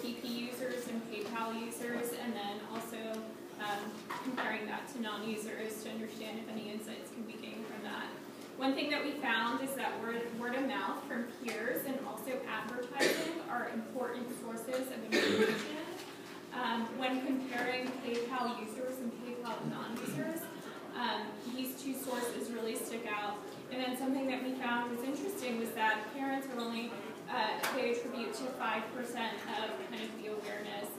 OTP users and PayPal users, and then also comparing that to non-users to understand if any insights can be gained from that. One thing that we found is that word of mouth from peers and also advertising are important sources of information. When comparing PayPal users and PayPal non-users, these two sources really stick out. And then something that we found was interesting was that parents are only, they attribute to 5% of kind of the awareness.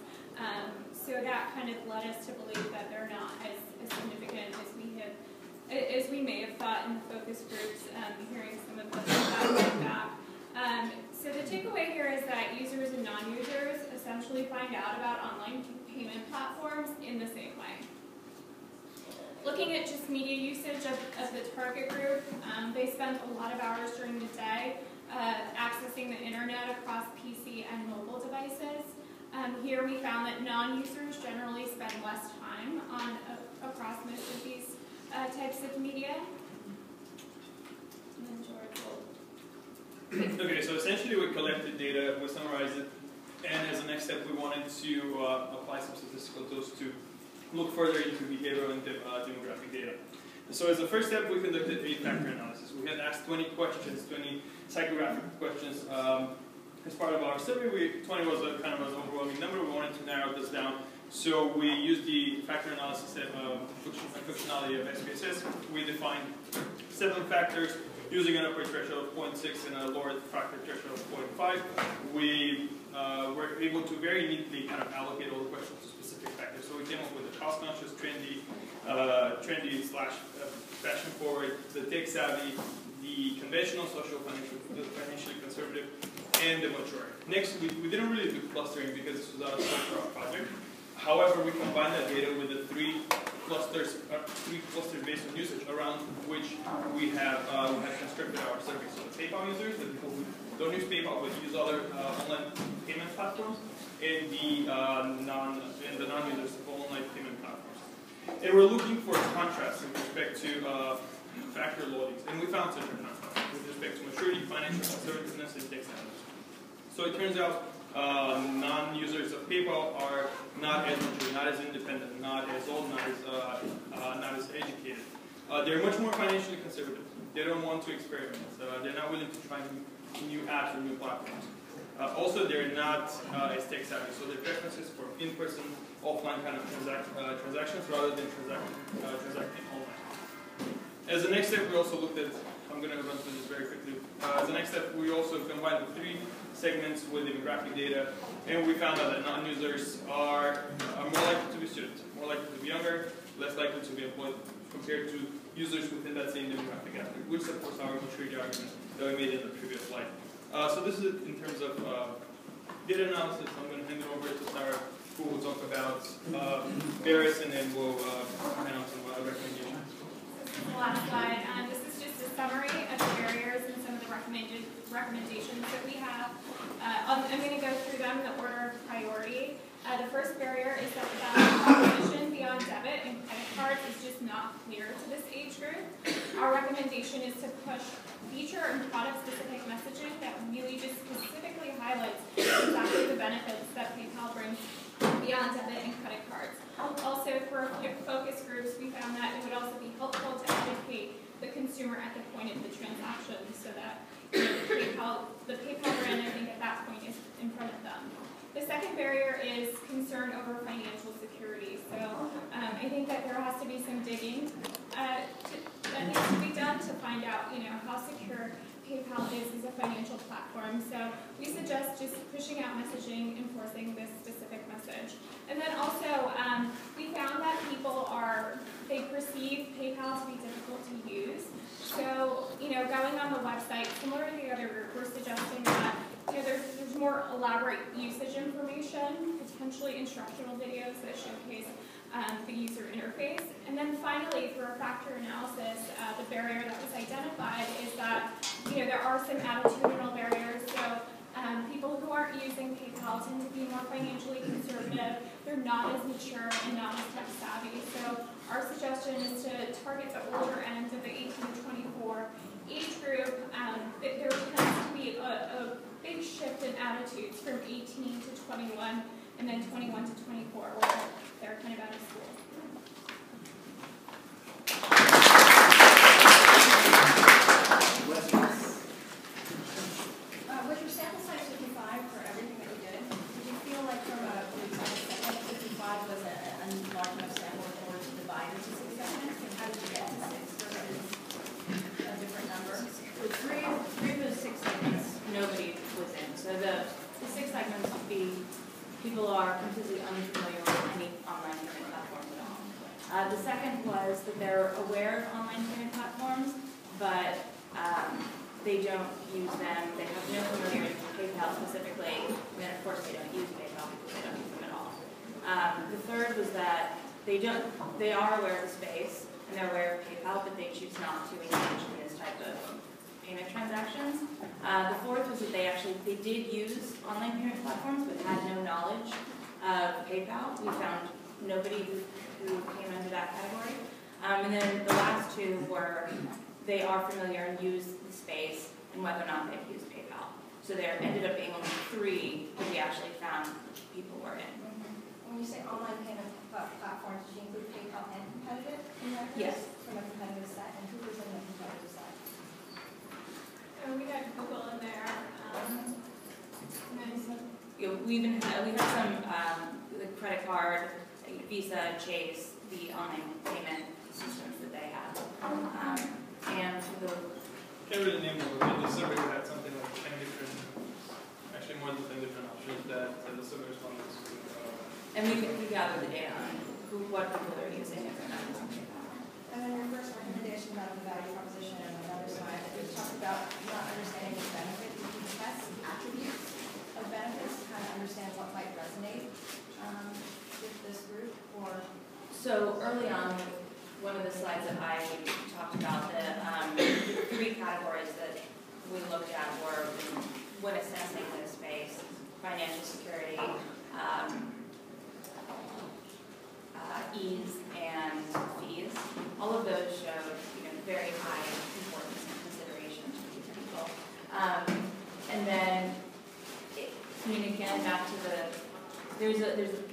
So that kind of led us to believe that they're not as significant as we may have thought in the focus groups, hearing some of the feedback. So the takeaway here is that users and non-users essentially find out about online payment platforms in the same way. Looking at just media usage of the target group, they spend a lot of hours during the day accessing the internet across PC and mobile devices. Here we found that non-users generally spend less time across most of these types of media. And then George will... Okay, so essentially we collected data, we summarized it, and as a next step we wanted to apply some statistical tools to look further into behavioral and demographic data. So as a first step, we conducted a factor analysis. We had asked 20 questions, 20 psychographic questions. As part of our survey, 20 was a kind of an overwhelming number. We wanted to narrow this down. So we used the factor analysis functionality of SPSS. We defined 7 factors using an upper threshold of 0.6 and a lower factor threshold of 0.5. We were able to very neatly kind of allocate all the questions to specific factors. So we came up with the cost-conscious, trendy slash fashion-forward, the tech-savvy, the conventional, social, financially conservative, and the mature. Next, we didn't really do clustering because this was out of scope for our project. However, we combined that data with the three clusters based on usage around which we have constructed our survey. So the PayPal users, the people who don't use PayPal but use other online payment platforms, and the non-users of online payment platforms. And we're looking for contrast with respect to factor loadings, and we found such a contrast with respect to maturity, financial conservativeness, and tech standards. So it turns out non-users of PayPal are not as mature, not as independent, not as old, not as educated. They're much more financially conservative. They don't want to experiment. They're not willing to try new apps or new platforms. Also, they're not as tech savvy, so their preferences for in-person, offline kind of transactions rather than transacting online. As a next step, we also looked at, I'm going to run through this very quickly. As a next step, we also combined the 3 segments with demographic data, and we found out that non-users are more likely to be students, more likely to be younger, less likely to be employed compared to users within that same demographic gap, which supports our maturity argument that we made in the previous slide. So this is it in terms of data analysis. I'm going to hand it over to Sarah, who will talk about barriers, and then we'll hand out some recommendations. This is the last slide. This is just a summary of the barriers and some of the recommendations that we have. I'm going to go through them in the order of priority. The first barrier is that the value proposition beyond debit and credit cards is just not clear to this age group. Our recommendation is to push feature and product-specific messaging that really just specifically highlights exactly the benefits that PayPal brings beyond debit and credit cards. Also, for focus groups, we found that it would also be helpful to educate the consumer at the point of the transaction so that the PayPal brand, I think, at that point is in front of them. The second barrier is concern over financial security. So I think that there has to be some digging that needs to be done to find out, how secure PayPal is as a financial platform. So we suggest just pushing out messaging, enforcing this specific message. And then also, we found that people they perceive PayPal to be difficult to use. So, going on the website, similar to the other group, we're suggesting that there's more elaborate usage information, potentially instructional videos that showcase the user interface. And then finally, for a factor analysis, the barrier that was identified is that there are some attitudinal barriers. So people who aren't using PayPal tend to be more financially conservative. They're not as mature and not as tech savvy. So our suggestion is to target the older end of the 18 to 24 age group. There tends to be a big shift in attitudes from 18 to 21, and then 21 to 24, where they're kind of out of school. Was your sample size 55 for everything that you did? Did you feel like from a like 55 was a large enough sample in order to divide into 6 segments? And how did you get to 6 versus a different number? With three of those 6 segments, nobody was in. So the 6 segments would be people are completely unfamiliar with any online payment platforms at all. The second was that they're aware of online payment platforms, but they don't use them. They have no familiarity with PayPal specifically, and then of course they don't use PayPal because they don't use them at all. The third was that they are aware of the space and they're aware of PayPal, but they choose not to engage in this type of payment transactions. The fourth was that they did use online payment platforms but had no knowledge of PayPal. We found nobody who came under that category. And then the last 2 were they are familiar and use the space and whether or not they've used PayPal. So there ended up being only 3 that we actually found people were in. When you say online payment platforms, did you include PayPal and competitive in that? Yes. From a competitive set, and who was in the competitive set? We had Google in there, and then some. We have some the credit card, Visa, Chase, the online payment systems that they have. And for the Can't really name them, but the survey had something like 10 different, actually more than 10 different options that the survey respondents could. and we gather the data on what people are using if they're not using PayPal. And then your first recommendation about the value proposition and another slide that you talked about not understanding the benefit. You can test attributes of benefits to kind of understand what might resonate with this group, or So early on, one of the slides that I talked about, the 3 categories that we looked at were when assessing this space: financial security, ease, and fees. All of those showed very high importance and consideration to these people. And then, again, back to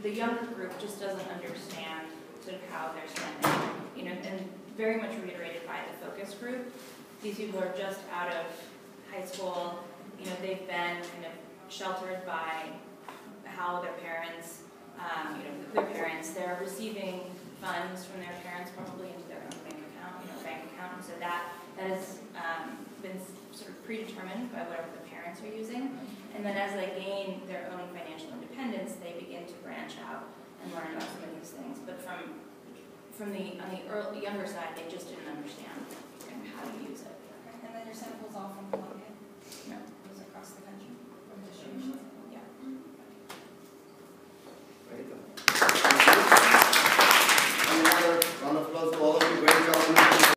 the younger group just doesn't understand sort of how they're spending, and very much reiterated by the focus group. These people are just out of high school, they've been kind of sheltered by how their parents, they're receiving funds from their parents probably into their own bank account, and so that has been sort of predetermined by whatever the parents are using. And then as they gain their own financial independence, they begin to branch out and learn about some of these things. But on the younger side, they just didn't understand how to use it. and then your samples all